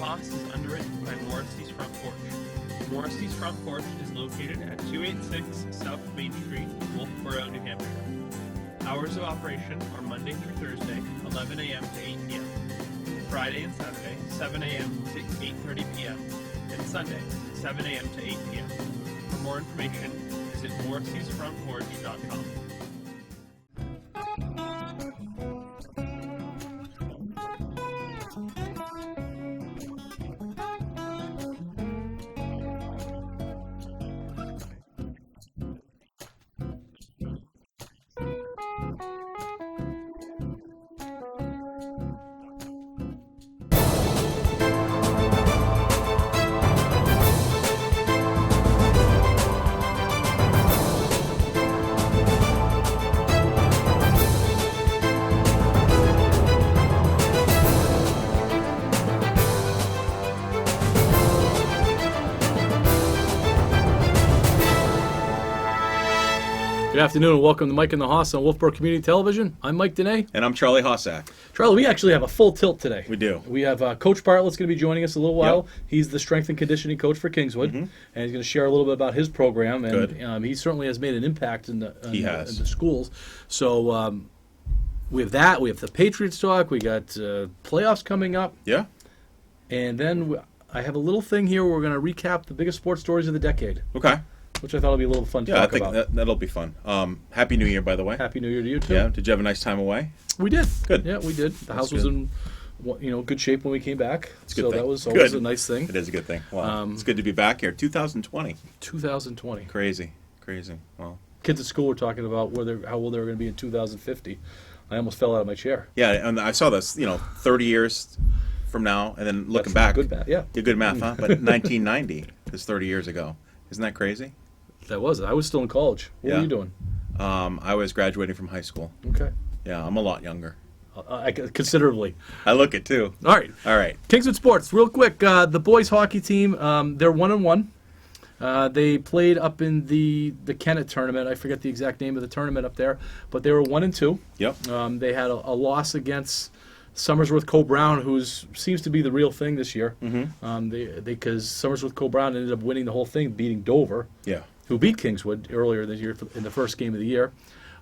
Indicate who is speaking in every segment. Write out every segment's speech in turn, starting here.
Speaker 1: Hoss is underwritten by Morrissey's Front Porch. Morrissey's Front Porch is located at 286 South Main Street, Wolfeboro, New Hampshire. Hours of operation are Monday through Thursday, 11 a.m. to 8 p.m. Friday and Saturday, 7 a.m. to 8:30 p.m. and Sunday, 7 a.m. to 8 p.m. For more information, visit morrisseysfrontporch.com.
Speaker 2: Good afternoon and welcome to Mike and the Hoss on Wolfeboro Community Television. I'm Mike Danais.
Speaker 3: And I'm Charlie Hossack.
Speaker 2: Charlie, we actually have a full tilt today.
Speaker 3: We do.
Speaker 2: We have Coach Bartlett's going to be joining us a little while.
Speaker 3: Yep.
Speaker 2: He's the strength and conditioning coach for Kingswood, and he's going to share a little bit about his program. And he certainly has made an impact in the schools. So we have that. We have the Patriots talk. We got playoffs coming up.
Speaker 3: Yeah.
Speaker 2: And then I have a little thing here where we're going to recap the biggest sports stories of the decade.
Speaker 3: Okay.
Speaker 2: Which I thought would be a little fun to talk about.
Speaker 3: Yeah, I think that'll be fun. Happy New Year, by the way.
Speaker 2: Happy New Year to you, too.
Speaker 3: Yeah, did you have a nice time away?
Speaker 2: We did.
Speaker 3: Good.
Speaker 2: Yeah, we did. The house was in good shape when we came back.
Speaker 3: It's a good
Speaker 2: so
Speaker 3: thing.
Speaker 2: That was always a nice thing.
Speaker 3: It is a good thing. Wow. It's good to be back here. 2020.
Speaker 2: 2020.
Speaker 3: Crazy. Well,
Speaker 2: kids at school were talking about how old they were going to be in 2050. I almost fell out of my chair.
Speaker 3: Yeah, and I saw this, 30 years from now, and then looking
Speaker 2: That's
Speaker 3: back.
Speaker 2: Good math, yeah.
Speaker 3: Good math, huh? But 1990 is 30 years ago. Isn't that crazy?
Speaker 2: That was it. I was still in college. What were you doing?
Speaker 3: I was graduating from high school.
Speaker 2: Okay.
Speaker 3: Yeah, I'm a lot younger.
Speaker 2: Considerably.
Speaker 3: I look it, too.
Speaker 2: All right. Kingswood Sports, real quick. The boys hockey team, they're 1-1. They played up in the Kennett tournament. I forget the exact name of the tournament up there, but they were 1-2.
Speaker 3: Yep.
Speaker 2: They had a loss against Somersworth Co-Brown, who seems to be the real thing this year. Because Somersworth Co-Brown ended up winning the whole thing, beating Dover.
Speaker 3: Yeah.
Speaker 2: Who beat Kingswood earlier this year in the first game of the year.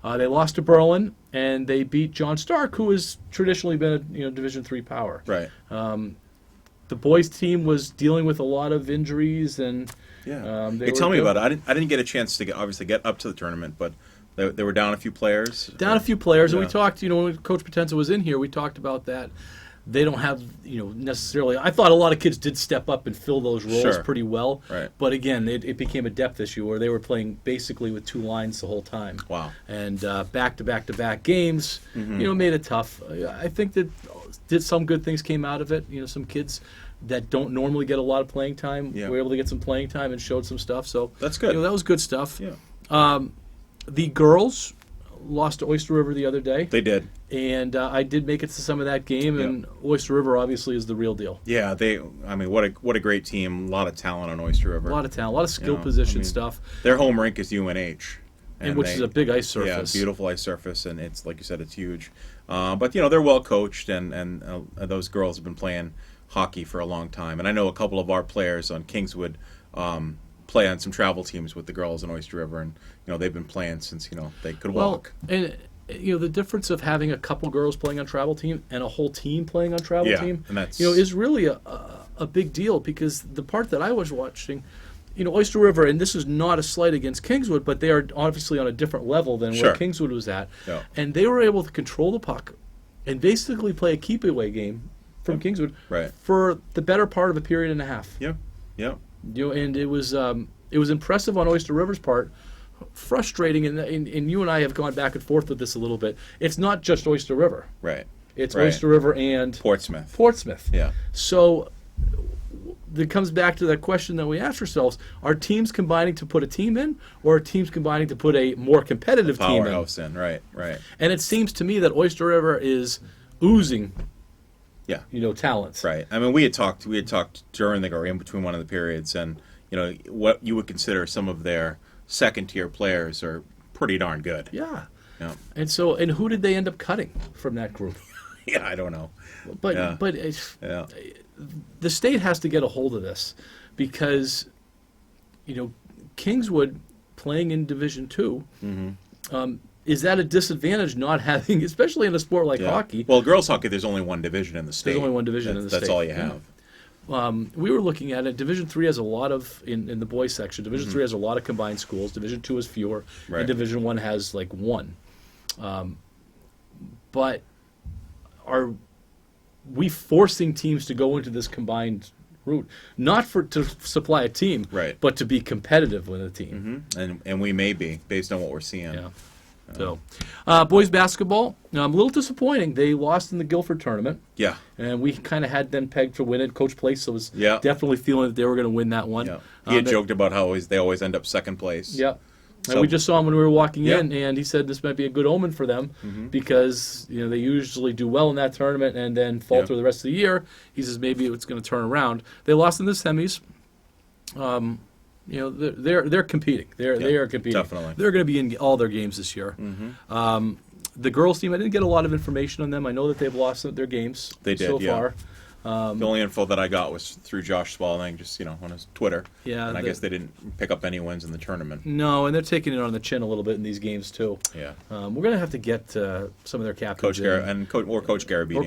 Speaker 2: They lost to Berlin, and they beat John Stark, who has traditionally been a Division III power.
Speaker 3: Right.
Speaker 2: The boys' team was dealing with a lot of injuries, and
Speaker 3: tell me about it. I didn't get a chance to get up to the tournament, but they were down a few players.
Speaker 2: And we talked. When Coach Potenza was in here, we talked about that. They don't have, necessarily. I thought a lot of kids did step up and fill those roles pretty well.
Speaker 3: Right.
Speaker 2: But again, it became a depth issue where they were playing basically with two lines the whole time.
Speaker 3: Wow.
Speaker 2: And back-to-back games, made it tough. I think that some good things came out of it. Some kids that don't normally get a lot of playing time were able to get some playing time and showed some stuff. So
Speaker 3: that's good.
Speaker 2: That was good stuff.
Speaker 3: Yeah.
Speaker 2: The girls lost to Oyster River the other day.
Speaker 3: They did.
Speaker 2: And I did make it to some of that game, and Oyster River obviously is the real deal.
Speaker 3: Yeah, what a great team. A lot of talent on Oyster River.
Speaker 2: A lot of talent, a lot of skill position stuff.
Speaker 3: Their home rink is UNH.
Speaker 2: Which is a big ice surface.
Speaker 3: Yeah, beautiful ice surface, and it's, like you said, it's huge. But, they're well coached, and those girls have been playing hockey for a long time. And I know a couple of our players on Kingswood play on some travel teams with the girls in Oyster River, and they've been playing since they could walk.
Speaker 2: And the difference of having a couple girls playing on travel team and a whole team playing on travel team,
Speaker 3: and that's,
Speaker 2: is really a big deal, because the part that I was watching, Oyster River, and this is not a slight against Kingswood, but they are obviously on a different level than where Kingswood was at, and they were able to control the puck and basically play a keep-away game from Kingswood for the better part of a period and a half.
Speaker 3: Yeah.
Speaker 2: And it was impressive on Oyster River's part. Frustrating, and you and I have gone back and forth with this a little bit. It's not just Oyster River.
Speaker 3: Right.
Speaker 2: It's Oyster River and
Speaker 3: Portsmouth. Yeah.
Speaker 2: So it comes back to that question that we ask ourselves: are teams combining to put a team in, or are teams combining to put a more competitive team in?
Speaker 3: Powerhouse in. Right.
Speaker 2: And it seems to me that Oyster River is oozing.
Speaker 3: Yeah.
Speaker 2: Talents.
Speaker 3: Right. I mean, we had talked during or in between one of the periods, and what you would consider some of their second-tier players are pretty darn good.
Speaker 2: Yeah. And who did they end up cutting from that group?
Speaker 3: Yeah, I don't know.
Speaker 2: But the state has to get a hold of this because, Kingswood playing in Division II, is that a disadvantage not having, especially in a sport like hockey?
Speaker 3: Well, girls hockey, there's only one division in the state.
Speaker 2: There's only one division in the state.
Speaker 3: That's all you have.
Speaker 2: We were looking at it. Division III has a lot of, in the boys section, Division III has a lot of combined schools. Division II has fewer.
Speaker 3: Right.
Speaker 2: And Division I has like one. But are we forcing teams to go into this combined route? Not to supply a team,
Speaker 3: right,
Speaker 2: but to be competitive with a team.
Speaker 3: And we may be, based on what we're seeing.
Speaker 2: Yeah. So, boys basketball, a little disappointing. They lost in the Guilford tournament.
Speaker 3: Yeah.
Speaker 2: And we kind of had them pegged for winning. Coach Place was
Speaker 3: Yeah.
Speaker 2: definitely feeling that they were going to win that one.
Speaker 3: Yeah. He had joked about how they always end up second place.
Speaker 2: Yeah.
Speaker 3: So,
Speaker 2: and we just saw him when we were walking in, and he said this might be a good omen for them because they usually do well in that tournament and then falter the rest of the year. He says maybe it's going to turn around. They lost in the semis. They're competing. They are competing.
Speaker 3: Definitely.
Speaker 2: They're going to be in all their games this year. The girls team, I didn't get a lot of information on them. I know that they've lost their games so far.
Speaker 3: The only info that I got was through Josh Spalding, just on his Twitter.
Speaker 2: Yeah,
Speaker 3: and I guess they didn't pick up any wins in the tournament.
Speaker 2: No, and they're taking it on the chin a little bit in these games too.
Speaker 3: Yeah,
Speaker 2: we're going to have to get some of their captains,
Speaker 3: Coach Garabedian,
Speaker 2: or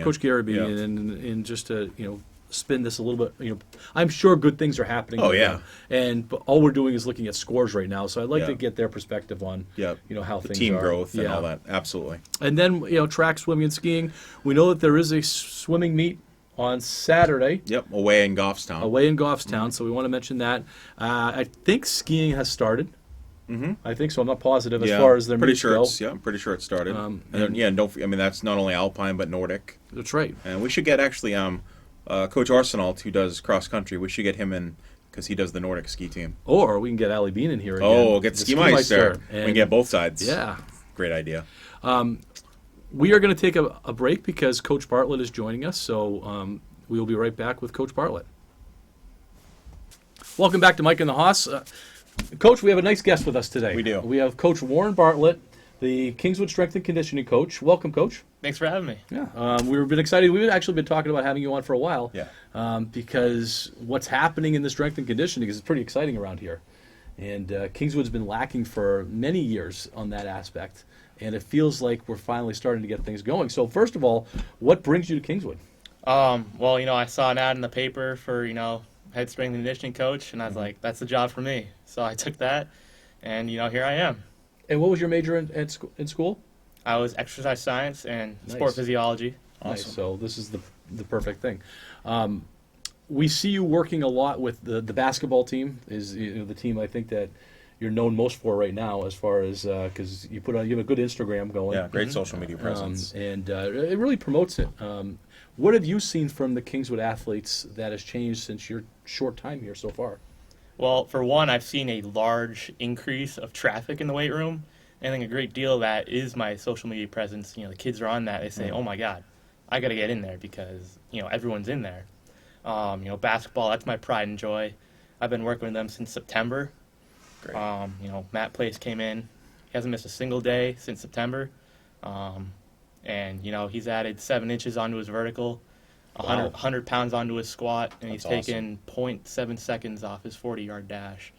Speaker 2: Coach Garabedian, and just to spin this a little bit. I'm sure good things are happening.
Speaker 3: Oh yeah,
Speaker 2: but all we're doing is looking at scores right now. So I'd like to get their perspective on how things
Speaker 3: team
Speaker 2: are.
Speaker 3: growth and all that. Absolutely.
Speaker 2: And then track, swimming, and skiing. We know that there is a swimming meet on Saturday.
Speaker 3: Yep, away in Goffstown.
Speaker 2: So we want to mention that. I think skiing has started. I think so. I'm not positive as far as their meets go.
Speaker 3: I'm pretty sure it started. That's not only alpine but Nordic.
Speaker 2: That's right.
Speaker 3: And we should get actually Coach Arsenault, who does cross country. We should get him in because he does the Nordic ski team.
Speaker 2: Or we can get Ali Bean in here again.
Speaker 3: Oh, get Ski Meister. We can get both sides.
Speaker 2: Yeah.
Speaker 3: Great idea.
Speaker 2: We are going to take a break because Coach Bartlett is joining us, so we will be right back with Coach Bartlett. Welcome back to Mike and the Hoss. Coach, we have a nice guest with us today.
Speaker 3: We do.
Speaker 2: We have Coach Warren Bartlett, the Kingswood Strength and Conditioning coach. Welcome, Coach.
Speaker 4: Thanks for having me.
Speaker 2: Yeah, we've been excited. We've actually been talking about having you on for a while.
Speaker 3: Yeah.
Speaker 2: Because what's happening in the strength and conditioning is pretty exciting around here. And Kingswood's been lacking for many years on that aspect. And it feels like we're finally starting to get things going. So first of all, what brings you to Kingswood?
Speaker 4: Well, I saw an ad in the paper for, head strength and conditioning coach, and I was like, that's the job for me. So I took that, and, here I am.
Speaker 2: And what was your major in school?
Speaker 4: I was exercise science and sport physiology.
Speaker 2: Awesome. Nice. So this is the perfect thing. We see you working a lot with the basketball team, is the team I think that you're known most for right now, as far as because you have a good Instagram going.
Speaker 3: Yeah, great social media presence,
Speaker 2: and it really promotes it. What have you seen from the Kingswood athletes that has changed since your short time here so far?
Speaker 4: Well, for one, I've seen a large increase of traffic in the weight room. And I think a great deal of that is my social media presence. The kids are on that. They say, oh, my God, I got to get in there because, everyone's in there. Basketball, that's my pride and joy. I've been working with them since September.
Speaker 3: Great.
Speaker 4: Matt Place came in. He hasn't missed a single day since September. And, he's added 7 inches onto his vertical, 100 pounds onto his squat, and he's taken 0.7 seconds off his 40-yard dash.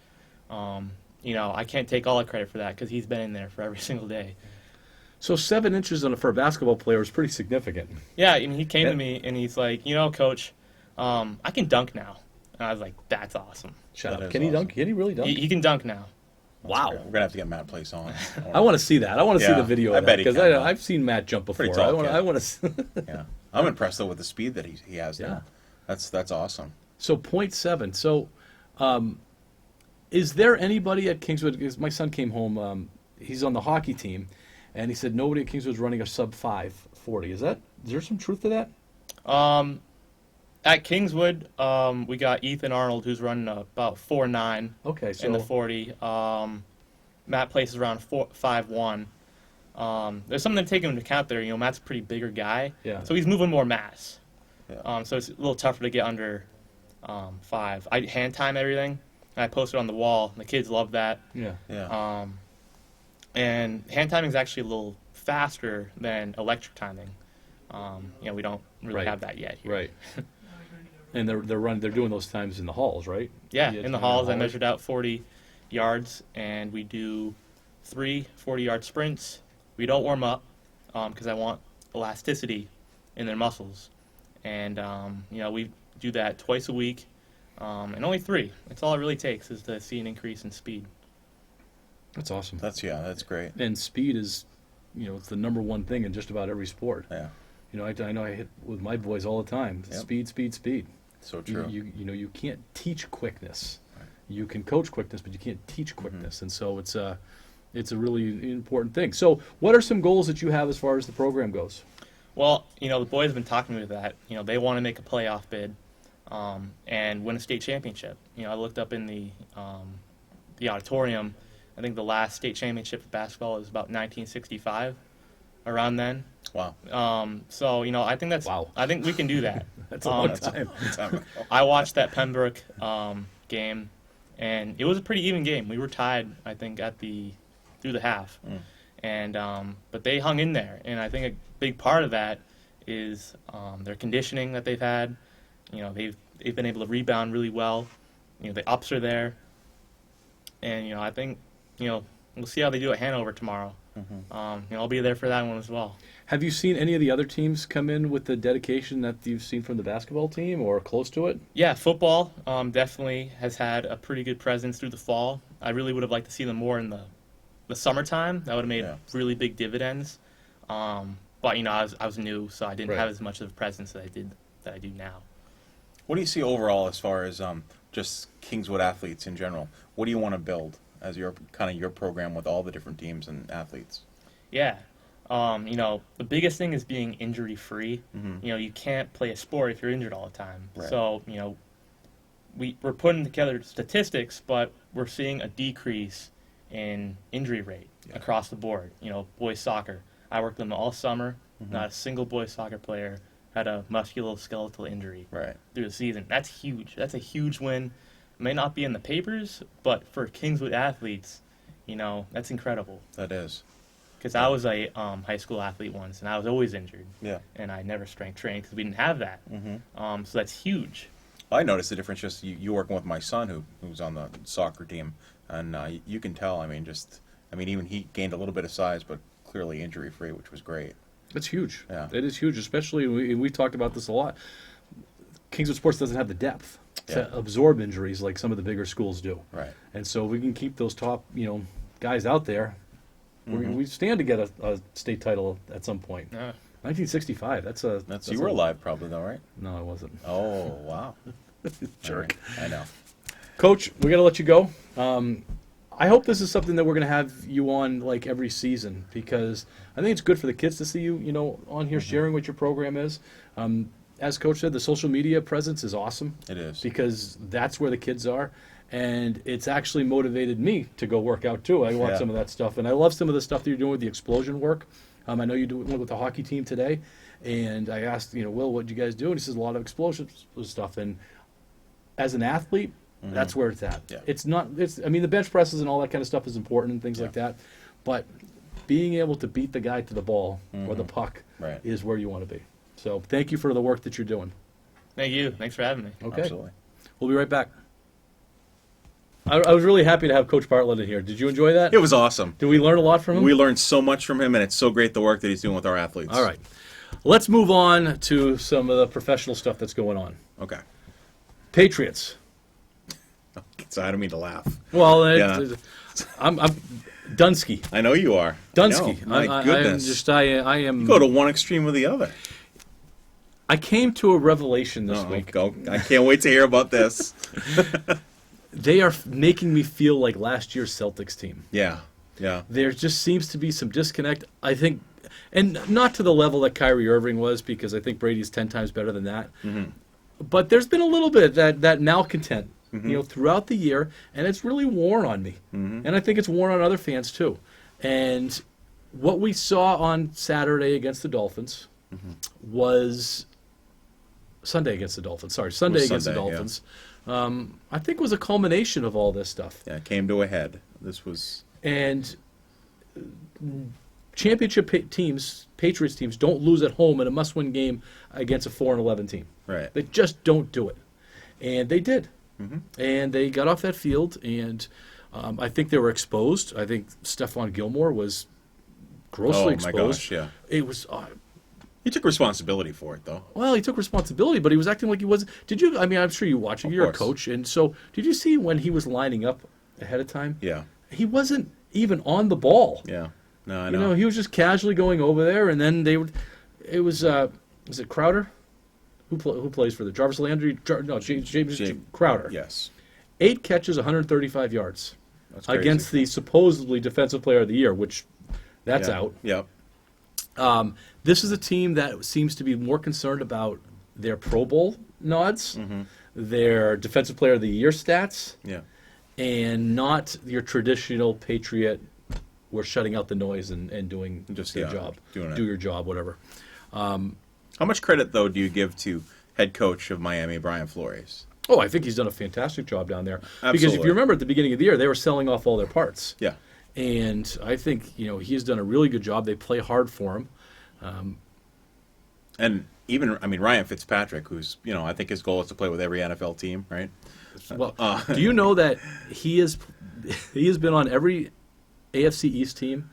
Speaker 4: I can't take all the credit for that because he's been in there for every single day.
Speaker 2: So 7 inches for a basketball player is pretty significant.
Speaker 4: Yeah, and he came to me and he's like, Coach, I can dunk now. And I was like, that's awesome.
Speaker 2: Shut up. Can he dunk? Can he really dunk?
Speaker 4: He can dunk now.
Speaker 2: Wow.
Speaker 3: We're going to have to get Matt Place on.
Speaker 2: I want to see that. I want to see the video of that.
Speaker 3: Because
Speaker 2: I've seen Matt jump before.
Speaker 3: Pretty tall
Speaker 2: I want to
Speaker 3: Yeah. I'm impressed, though, with the speed that he has now. That's awesome.
Speaker 2: So 0.7. So is there anybody at Kingswood? Because my son came home. He's on the hockey team. And he said nobody at Kingswood's running a sub-5 40. Is there some truth to that?
Speaker 4: At Kingswood, we got Ethan Arnold, who's running about 4.9 in the 40. Matt Place is around 5'1". There's something to take into account there. Matt's a pretty bigger guy, so he's moving more mass.
Speaker 3: Yeah.
Speaker 4: So it's a little tougher to get under 5. I hand time everything, and I post it on the wall. And the kids love that.
Speaker 3: Yeah.
Speaker 4: And hand timing is actually a little faster than electric timing. We don't really have that yet here.
Speaker 2: Right. And they're doing those times in the halls, right?
Speaker 4: Yeah, in the halls. I measured out 40 yards, and we do 3 40-yard sprints. We don't warm up because I want elasticity in their muscles. And, we do that twice a week, and only 3. That's all it really takes is to see an increase in speed.
Speaker 2: That's awesome.
Speaker 3: That's great.
Speaker 2: And speed is, it's the number one thing in just about every sport.
Speaker 3: Yeah.
Speaker 2: I know I hit with my boys all the time.
Speaker 3: Yep.
Speaker 2: Speed, speed, speed.
Speaker 3: So true.
Speaker 2: You can't teach quickness. Right. You can coach quickness, but you can't teach quickness. And so it's a really important thing. So what are some goals that you have as far as the program goes?
Speaker 4: Well, the boys have been talking to me that, they want to make a playoff bid and win a state championship. I looked up in the auditorium. I think the last state championship for basketball was about 1965, around then.
Speaker 3: Wow.
Speaker 4: So, I think I think we can do that.
Speaker 2: That's a long time.
Speaker 4: I watched that Pembroke game, and it was a pretty even game. We were tied, I think, through the half. And but they hung in there, and I think a big part of that is their conditioning that they've had. They've been able to rebound really well. The ups are there, and I think we'll see how they do at Hanover tomorrow. I'll be there for that one as well.
Speaker 2: Have you seen any of the other teams come in with the dedication that you've seen from the basketball team or close to it?
Speaker 4: Yeah, football definitely has had a pretty good presence through the fall. I really would have liked to see them more in the summertime. That would have made really big dividends. But I was new, so I didn't have as much of a presence that I do now.
Speaker 3: What do you see overall as far as just Kingswood athletes in general? What do you want to build as your program with all the different teams and athletes?
Speaker 4: Yeah. The biggest thing is being injury-free. You can't play a sport if you're injured all the time.
Speaker 3: Right.
Speaker 4: So, we're putting together statistics, but we're seeing a decrease in injury rate across the board. Boys soccer. I worked with them all summer. Not a single boys soccer player had a musculoskeletal injury through the season. That's huge. That's a huge win. It may not be in the papers, but for Kingswood athletes, that's incredible.
Speaker 3: That is.
Speaker 4: Because I was a high school athlete once, and I was always injured.
Speaker 3: Yeah.
Speaker 4: And I never strength trained because we didn't have that. So that's huge.
Speaker 3: I noticed the difference just you working with my son who's on the soccer team, and you can tell. Even he gained a little bit of size, but clearly injury free, which was great.
Speaker 2: That's huge.
Speaker 3: Yeah.
Speaker 2: It is huge, especially we've talked about this a lot. Kingswood Sports doesn't have the depth to absorb injuries like some of the bigger schools do.
Speaker 3: Right.
Speaker 2: And so we can keep those top guys out there. We stand to get a state title at some point.
Speaker 4: Yeah.
Speaker 2: 1965. That's
Speaker 3: you were alive probably though, right?
Speaker 2: No, I wasn't.
Speaker 3: Oh wow.
Speaker 2: Jerk.
Speaker 3: Right. I know.
Speaker 2: Coach, we got to let you go. I hope this is something that we're going to have you on like every season because I think it's good for the kids to see you, on here sharing what your program is. As Coach said, the social media presence is awesome.
Speaker 3: It is.
Speaker 2: Because that's where the kids are. And it's actually motivated me to go work out too. I watch some of that stuff. And I love some of the stuff that you're doing with the explosion work. I know you do it with the hockey team today. And I asked, Will, what did you guys do? And he says a lot of explosive stuff. And as an athlete, that's where it's at.
Speaker 3: Yeah.
Speaker 2: The bench presses and all that kind of stuff is important and things like that. But being able to beat the guy to the ball or the puck is where you want to be. So thank you for the work that you're doing.
Speaker 4: Thank you. Thanks for having me.
Speaker 2: Okay.
Speaker 3: Absolutely.
Speaker 2: We'll be right back. I was really happy to have Coach Bartlett in here. Did you enjoy that?
Speaker 3: It was awesome.
Speaker 2: Did we learn a lot from him?
Speaker 3: We learned so much from him, and it's so great the work that he's doing with our athletes.
Speaker 2: All right. Let's move on to some of the professional stuff that's going on.
Speaker 3: Okay.
Speaker 2: Patriots.
Speaker 3: So I don't mean to laugh.
Speaker 2: Well, I'm Dunsky.
Speaker 3: I know you are.
Speaker 2: Dunsky.
Speaker 3: My goodness.
Speaker 2: I am.
Speaker 3: You go to one extreme or the other.
Speaker 2: I came to a revelation this week.
Speaker 3: I can't wait to hear about this.
Speaker 2: They are making me feel like last year's Celtics team.
Speaker 3: Yeah.
Speaker 2: There just seems to be some disconnect, I think, and not to the level that Kyrie Irving was, because I think Brady's 10 times better than that. But there's been a little bit of that malcontent, throughout the year, and it's really worn on me. And I think it's worn on other fans too. And what we saw on Saturday against the Dolphins was Sunday against the Dolphins. Sunday against the Dolphins. I think was a culmination of all this stuff.
Speaker 3: Yeah, it came to a head. This was...
Speaker 2: And championship teams, Patriots teams, don't lose at home in a must-win game against a 4-11 team.
Speaker 3: Right.
Speaker 2: They just don't do it. And they did. And they got off that field, and I think they were exposed. I think Stephon Gilmore was grossly exposed.
Speaker 3: Oh, my gosh, yeah.
Speaker 2: It was...
Speaker 3: he took responsibility for it, though.
Speaker 2: Well, he took responsibility, but he was acting like he wasn't... Did you... I mean, I'm sure you watch it. You're a coach. And so, did you see when he was lining up ahead of time?
Speaker 3: Yeah.
Speaker 2: He wasn't even on the ball.
Speaker 3: Yeah. No, I know.
Speaker 2: You know, he was just casually going over there, and then they would... It was it Crowder? Who plays for the Jarvis Landry? James Crowder.
Speaker 3: Yes.
Speaker 2: 8 catches, 135 yards.
Speaker 3: That's crazy.
Speaker 2: Against the supposedly Defensive Player of the Year, which that's out.
Speaker 3: Yep.
Speaker 2: This is a team that seems to be more concerned about their Pro Bowl nods, their Defensive Player of the Year stats, and not your traditional Patriot. We're shutting out the noise and doing just their job. Do your job, whatever.
Speaker 3: How much credit, though, do you give to head coach of Miami, Brian Flores?
Speaker 2: Oh, I think he's done a fantastic job down there.
Speaker 3: Absolutely.
Speaker 2: Because if you remember at the beginning of the year, they were selling off all their parts.
Speaker 3: Yeah.
Speaker 2: And I think, he's done a really good job. They play hard for him.
Speaker 3: And even, Ryan Fitzpatrick, who's, I think his goal is to play with every NFL team, right?
Speaker 2: Well, do you know that he has been on every AFC East team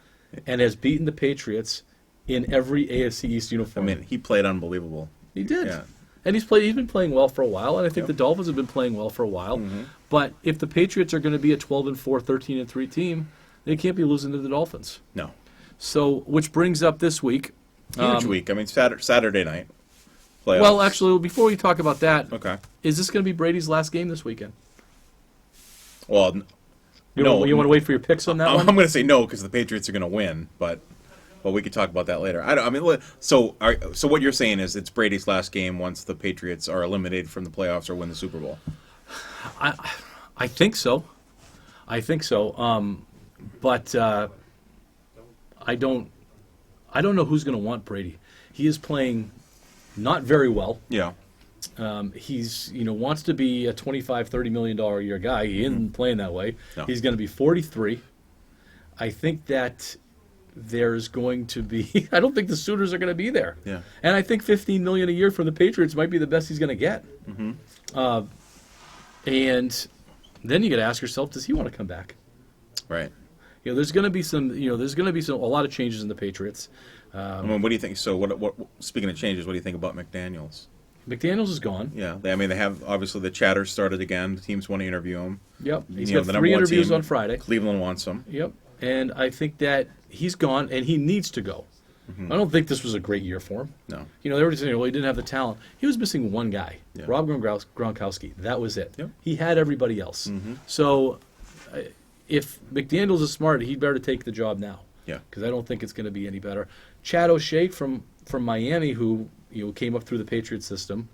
Speaker 2: and has beaten the Patriots in every AFC East uniform?
Speaker 3: He played unbelievable.
Speaker 2: He did.
Speaker 3: Yeah.
Speaker 2: And he's been playing well for a while, and I think the Dolphins have been playing well for a while. But if the Patriots are going to be a 12-4, 13-3 team, they can't be losing to the Dolphins.
Speaker 3: No.
Speaker 2: So, which brings up this week.
Speaker 3: Huge week. Saturday night. Playoffs.
Speaker 2: Well, actually, before we talk about that,
Speaker 3: okay.
Speaker 2: Is this going to be Brady's last game this weekend?
Speaker 3: Well,
Speaker 2: no. You want to wait for your picks on that one?
Speaker 3: I'm going to say no because the Patriots are going to win, but we could talk about that later. So what you're saying is it's Brady's last game once the Patriots are eliminated from the playoffs or win the Super Bowl.
Speaker 2: I think so. But I don't know who's going to want Brady. He is playing not very well.
Speaker 3: Yeah.
Speaker 2: He's wants to be a $25-30 million a year guy. He isn't playing that way.
Speaker 3: No.
Speaker 2: He's going to be 43. I think that there's going to be. I don't think the suitors are going to be there.
Speaker 3: Yeah.
Speaker 2: And I think $15 million a year from the Patriots might be the best he's going to get. And then you got to ask yourself, does he want to come back?
Speaker 3: Right.
Speaker 2: There's going to be some. There's going to be a lot of changes in the Patriots.
Speaker 3: What do you think? So, what? Speaking of changes, what do you think about McDaniels?
Speaker 2: McDaniels is gone.
Speaker 3: Yeah, they have obviously the chatter started again. The teams want to interview him.
Speaker 2: Yep, he's got 3 interviews on Friday.
Speaker 3: Cleveland wants him.
Speaker 2: Yep, and I think that he's gone, and he needs to go. I don't think this was a great year for him.
Speaker 3: No.
Speaker 2: They were just saying, well, he didn't have the talent. He was missing one guy, Rob Gronkowski. That was it.
Speaker 3: Yep.
Speaker 2: He had everybody else. So, if McDaniels is smart, he'd better take the job now.
Speaker 3: Yeah.
Speaker 2: Because I don't think it's going to be any better. Chad O'Shea from Miami, who came up through the Patriot system.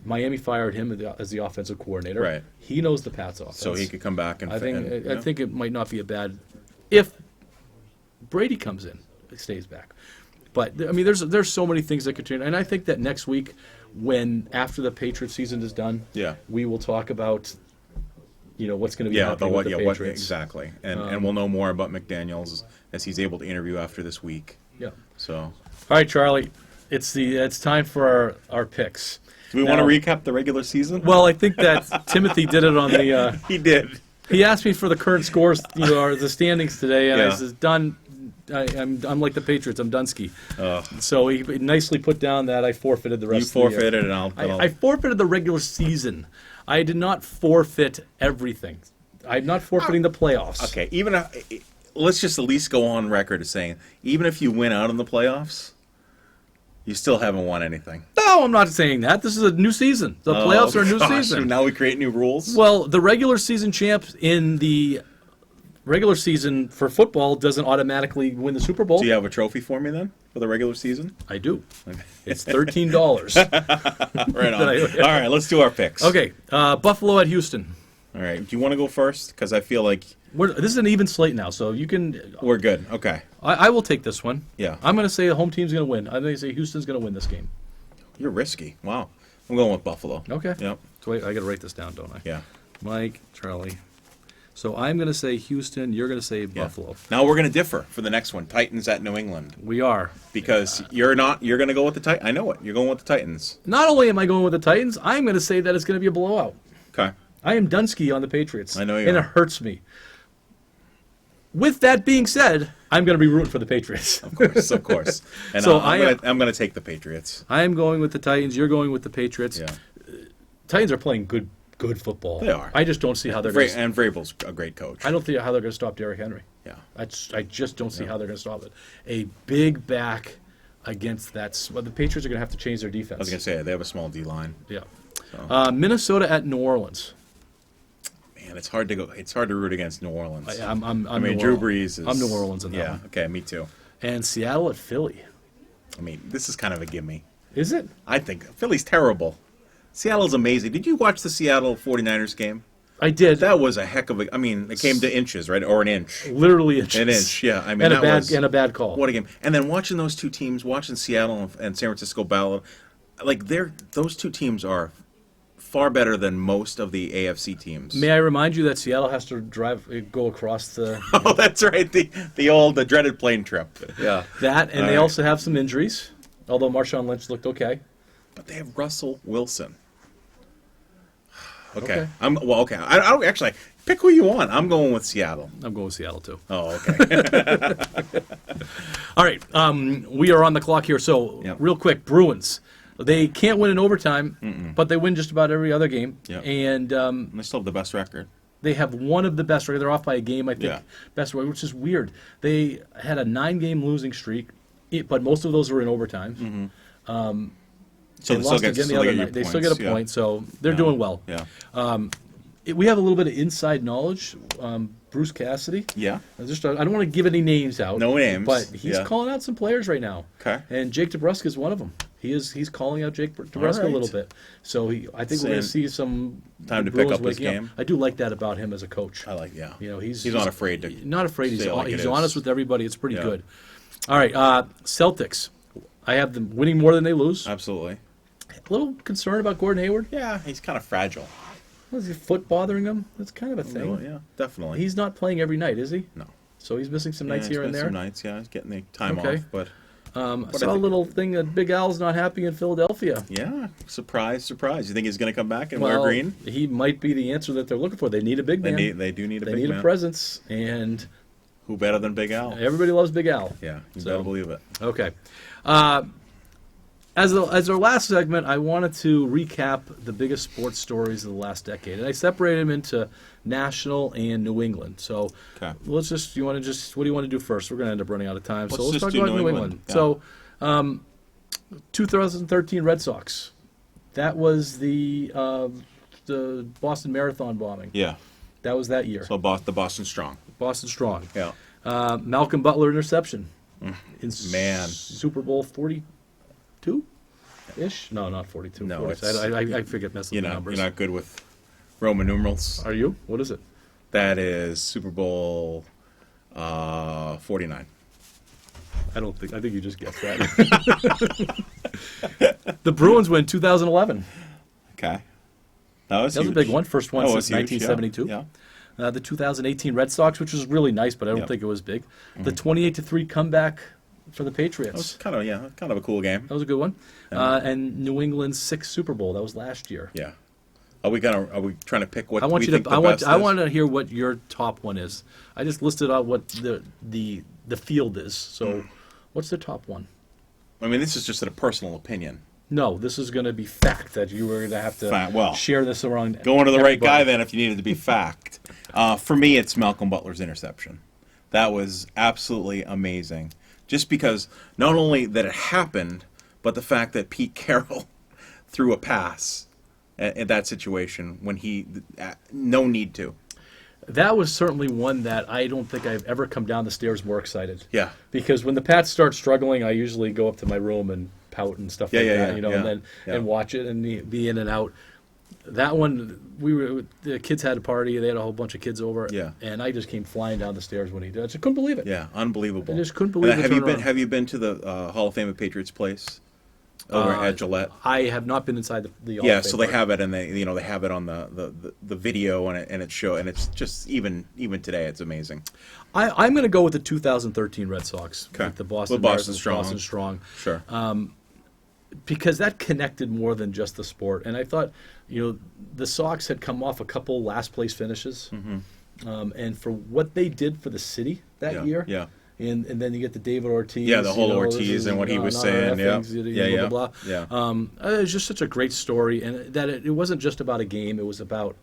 Speaker 2: Miami fired him as the offensive coordinator.
Speaker 3: Right.
Speaker 2: He knows the Pats offense.
Speaker 3: So he could come back and
Speaker 2: I think it might not be a bad if Brady comes in, stays back. But there's so many things that could change, and I think that next week, after the Patriot season is done, we will talk about what's going to be happening with the Patriots.
Speaker 3: Exactly, and we'll know more about McDaniels as he's able to interview after this week.
Speaker 2: Yeah.
Speaker 3: So,
Speaker 2: all right, Charlie, it's time for our picks.
Speaker 3: Do we want to recap the regular season?
Speaker 2: Well, I think that Timothy did it on the.
Speaker 3: He did.
Speaker 2: He asked me for the current scores, or the standings today, and I said, "Done." I'm like the Patriots. I'm Dunsky. So he nicely put down that I forfeited the rest.
Speaker 3: You forfeited, and
Speaker 2: I forfeited the regular season. I did not forfeit everything. I'm not forfeiting the playoffs.
Speaker 3: Okay, let's just at least go on record as saying, even if you win out in the playoffs, you still haven't won anything.
Speaker 2: No, I'm not saying that. This is a new season. The playoffs are a new season.
Speaker 3: So now we create new rules?
Speaker 2: Well, the regular season champ in the regular season for football doesn't automatically win the Super Bowl.
Speaker 3: Do you have a trophy for me then for the regular season?
Speaker 2: I do. It's $13.
Speaker 3: Right on. All right, let's do our picks.
Speaker 2: Okay, Buffalo at Houston.
Speaker 3: All right, do you want to go first? Because I feel like
Speaker 2: this is an even slate now, so you can.
Speaker 3: We're good. Okay.
Speaker 2: I will take this one.
Speaker 3: Yeah.
Speaker 2: I'm going to say the home team's going to win. I'm going to say Houston's going to win this game.
Speaker 3: You're risky. Wow. I'm going with Buffalo.
Speaker 2: Okay.
Speaker 3: Yep.
Speaker 2: So wait, I got to write this down, don't I?
Speaker 3: Yeah.
Speaker 2: Mike, Charlie. So I'm going to say Houston. You're going to say Buffalo.
Speaker 3: Now we're going to differ for the next one. Titans at New England.
Speaker 2: We are.
Speaker 3: Because you're not. You're going to go with the Titans. I know it. You're going with the Titans.
Speaker 2: Not only am I going with the Titans, I'm going to say that it's going to be a blowout.
Speaker 3: Okay.
Speaker 2: I am Dunsky on the Patriots.
Speaker 3: I know you
Speaker 2: and
Speaker 3: are.
Speaker 2: it hurts me. With that being said, I'm going to be rooting for the Patriots.
Speaker 3: Of course, of course. And
Speaker 2: So
Speaker 3: I'm going to take the Patriots.
Speaker 2: I am going with the Titans. You're going with the Patriots.
Speaker 3: Yeah.
Speaker 2: Titans are playing good football.
Speaker 3: They are.
Speaker 2: I just don't see how they're going to...
Speaker 3: And Vrabel's a great coach.
Speaker 2: I don't see how they're going to stop Derrick Henry.
Speaker 3: Yeah.
Speaker 2: I just don't see how they're going to stop it. A big back against that... Well, the Patriots are going to have to change their defense.
Speaker 3: I was going to say, they have a small D-line.
Speaker 2: Yeah.
Speaker 3: So.
Speaker 2: Minnesota at New Orleans.
Speaker 3: Man, it's hard to root against New Orleans.
Speaker 2: I'm
Speaker 3: Drew Brees is...
Speaker 2: I'm New Orleans in that one.
Speaker 3: Yeah, okay, me too.
Speaker 2: And Seattle at Philly.
Speaker 3: I mean, this is kind of a gimme.
Speaker 2: Is it?
Speaker 3: I think Philly's terrible. Seattle's amazing. Did you watch the Seattle 49ers game?
Speaker 2: I did.
Speaker 3: That was a heck of a... I mean, it came to inches, right? Or an inch.
Speaker 2: Literally inches.
Speaker 3: An inch, yeah. I mean,
Speaker 2: and a bad call.
Speaker 3: What a game. And then watching those two teams, watching Seattle and San Francisco battle, like, those two teams are far better than most of the AFC teams.
Speaker 2: May I remind you that Seattle has to go across the...
Speaker 3: Oh, that's right. The dreaded plane trip. Yeah.
Speaker 2: That, and they also have some injuries, although Marshawn Lynch looked okay.
Speaker 3: But they have Russell Wilson. Okay.
Speaker 2: Okay.
Speaker 3: Okay. I don't actually pick who you want. I'm going with Seattle.
Speaker 2: I'm going with Seattle, too.
Speaker 3: Oh, okay.
Speaker 2: All right. We are on the clock here. So, real quick, Bruins. They can't win in overtime, but they win just about every other game.
Speaker 3: Yep.
Speaker 2: And
Speaker 3: they still have the best record.
Speaker 2: They have one of the best records. They're off by a game, I think.
Speaker 3: Yeah.
Speaker 2: Best record, which is weird. They had a 9-game losing streak, but most of those were in overtime.
Speaker 3: So
Speaker 2: they lost again the other night. They still get a point, so they're doing well.
Speaker 3: Yeah.
Speaker 2: We have a little bit of inside knowledge. Bruce Cassidy.
Speaker 3: Yeah.
Speaker 2: I don't want to give any names out.
Speaker 3: No names.
Speaker 2: But he's calling out some players right now.
Speaker 3: Okay.
Speaker 2: And Jake DeBrusk is one of them. He's calling out Jake DeBrusk a little bit. So I think we're going to see some
Speaker 3: time to
Speaker 2: Bruins
Speaker 3: pick up his
Speaker 2: waking
Speaker 3: game.
Speaker 2: I do like that about him as a coach.
Speaker 3: I like, yeah.
Speaker 2: You know, he's
Speaker 3: not afraid to.
Speaker 2: Not afraid. He's
Speaker 3: like
Speaker 2: honest with everybody. It's pretty good. All right, Celtics. I have them winning more than they lose.
Speaker 3: Absolutely.
Speaker 2: A little concerned about Gordon Hayward.
Speaker 3: Yeah, he's kind of fragile.
Speaker 2: Is his foot bothering him? That's kind of a thing.
Speaker 3: No, yeah, definitely.
Speaker 2: He's not playing every night, is he?
Speaker 3: No.
Speaker 2: So he's missing some nights here and there.
Speaker 3: Some nights, yeah. He's getting the time
Speaker 2: Okay.
Speaker 3: off, but.
Speaker 2: I saw a little thing that Big Al's not happy in Philadelphia.
Speaker 3: Yeah, surprise. You think he's going to come back and wear green?
Speaker 2: He might be the answer that they're looking for. They need a big man.
Speaker 3: They do need a big man.
Speaker 2: They need a presence, and
Speaker 3: who better than Big Al?
Speaker 2: Everybody loves Big Al.
Speaker 3: Yeah, you better believe it.
Speaker 2: Okay. As our last segment, I wanted to recap the biggest sports stories of the last decade, and I separated them into national and New England. So let's just. What do you want to do first? We're going to end up running out of time. So let's talk about New England. Yeah. So, 2013 Red Sox. That was the Boston Marathon bombing.
Speaker 3: Yeah.
Speaker 2: That was that year.
Speaker 3: So the Boston Strong.
Speaker 2: Boston Strong.
Speaker 3: Yeah.
Speaker 2: Malcolm Butler interception. In
Speaker 3: Man.
Speaker 2: Super Bowl 42-ish? No, not 42.
Speaker 3: No,
Speaker 2: I forget messing the numbers.
Speaker 3: You're not good with Roman numerals.
Speaker 2: Are you? What is it?
Speaker 3: That is Super Bowl 49.
Speaker 2: I think you just guessed that. The Bruins win 2011.
Speaker 3: Okay. That was
Speaker 2: a big one. First one since
Speaker 3: huge.
Speaker 2: 1972.
Speaker 3: Yeah.
Speaker 2: The 2018 Red Sox, which was really nice, but I don't think it was big. The 28-3 comeback for the Patriots.
Speaker 3: That was kind of a cool game.
Speaker 2: That was a good one. And New England's 6th Super Bowl. That was last year.
Speaker 3: Yeah. Are we trying to pick what
Speaker 2: I want
Speaker 3: we
Speaker 2: you
Speaker 3: think
Speaker 2: to
Speaker 3: the best is?
Speaker 2: I want to hear what your top one is. I just listed out what the field is. So, what's the top one?
Speaker 3: I mean, this is just a personal opinion.
Speaker 2: No, this is going to be fact that you were going to have to share this around.
Speaker 3: Going to the right guy then if you needed to be fact. For me, it's Malcolm Butler's interception. That was absolutely amazing. Just because not only that it happened, but the fact that Pete Carroll threw a pass in that situation when he no need to.
Speaker 2: That was certainly one that I don't think I've ever come down the stairs more excited.
Speaker 3: Yeah.
Speaker 2: Because when the Pats start struggling, I usually go up to my room and pout and stuff like that, and watch it and be in and out. That one, the kids had a party. They had a whole bunch of kids over.
Speaker 3: Yeah. And
Speaker 2: I just came flying down the stairs when he did. I just couldn't believe it.
Speaker 3: Yeah, unbelievable.
Speaker 2: I just couldn't believe it.
Speaker 3: Have you been to the Hall of Fame of Patriots Place? over at Gillette.
Speaker 2: I have not been inside the
Speaker 3: Yeah, so they have it, and they have it on the video, and it's just even today it's amazing.
Speaker 2: I'm going to go with the 2013 Red Sox,
Speaker 3: Okay.
Speaker 2: with the Boston Strong.
Speaker 3: Sure.
Speaker 2: Because that connected more than just the sport, and I thought, the Sox had come off a couple last place finishes, and for what they did for the city that year, and then you get the David Ortiz,
Speaker 3: the whole Ortiz and what he was saying,
Speaker 2: blah, blah,
Speaker 3: yeah.
Speaker 2: It was just such a great story, and that it wasn't just about a game; it was about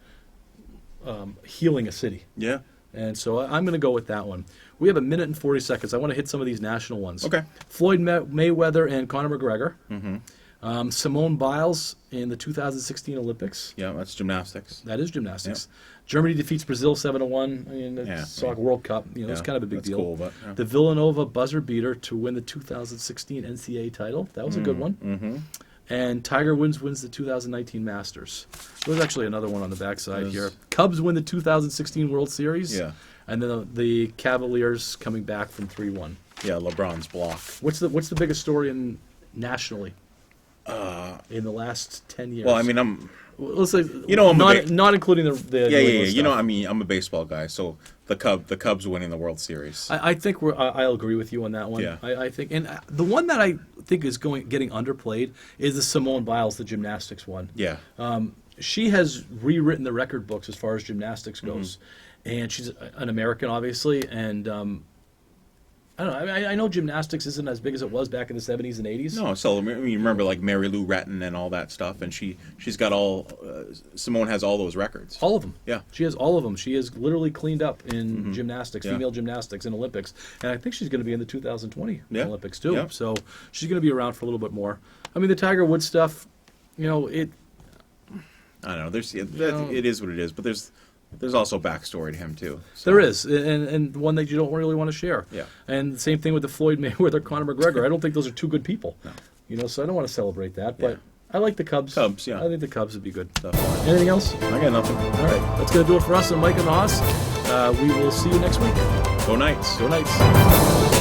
Speaker 2: healing a city.
Speaker 3: Yeah.
Speaker 2: And so I'm going to go with that one. We have 1 minute and 40 seconds. I want to hit some of these national ones.
Speaker 3: Okay.
Speaker 2: Floyd Mayweather and Conor McGregor. Mm-hmm. Simone Biles in the 2016 Olympics.
Speaker 3: Yeah, that's gymnastics.
Speaker 2: That is gymnastics. Yeah. Germany defeats Brazil 7-1 in the Soccer World Cup. It's kind of a big deal.
Speaker 3: Cool, but,
Speaker 2: The Villanova buzzer beater to win the 2016 NCAA title. That was a good one.
Speaker 3: Mm-hmm.
Speaker 2: And Tiger Woods wins the 2019 Masters. There's actually another one on the backside here. Cubs win the 2016 World Series.
Speaker 3: Yeah.
Speaker 2: And then the Cavaliers coming back from 3-1.
Speaker 3: Yeah, LeBron's block.
Speaker 2: What's the biggest story nationally in the last 10 years?
Speaker 3: Well, I mean,
Speaker 2: let's say
Speaker 3: I'm
Speaker 2: not including the
Speaker 3: yeah. I'm a baseball guy, so the Cubs winning the World Series.
Speaker 2: I think I'll agree with you on that one.
Speaker 3: Yeah.
Speaker 2: I think, and the one that I think is getting underplayed is the Simone Biles, the gymnastics one.
Speaker 3: Yeah.
Speaker 2: She has rewritten the record books as far as gymnastics goes, and she's an American, obviously, and I don't know. I know gymnastics isn't as big as it was back in the 70s and 80s.
Speaker 3: No, so you remember like Mary Lou Retton and all that stuff, and she's got all. Simone has all those records.
Speaker 2: All of them.
Speaker 3: Yeah,
Speaker 2: she has all of them. She is literally cleaned up in gymnastics, female gymnastics in Olympics, and I think she's going to be in the 2020 Olympics too. Yeah. So she's going to be around for a little bit more. I mean, the Tiger Woods stuff, it.
Speaker 3: I don't know. It is what it is, but there's also backstory to him too. So.
Speaker 2: There is, and one that you don't really want to share.
Speaker 3: Yeah.
Speaker 2: And the same thing with the Floyd Mayweather, Conor McGregor. I don't think those are two good people.
Speaker 3: No.
Speaker 2: So I don't want to celebrate that, but I like the Cubs.
Speaker 3: Yeah.
Speaker 2: I think the Cubs would be good. Anything else?
Speaker 3: I got nothing.
Speaker 2: All right, that's going to do it for us and Mike and the Hoss. We will see you next week.
Speaker 3: Go Knights.
Speaker 2: Go Knights.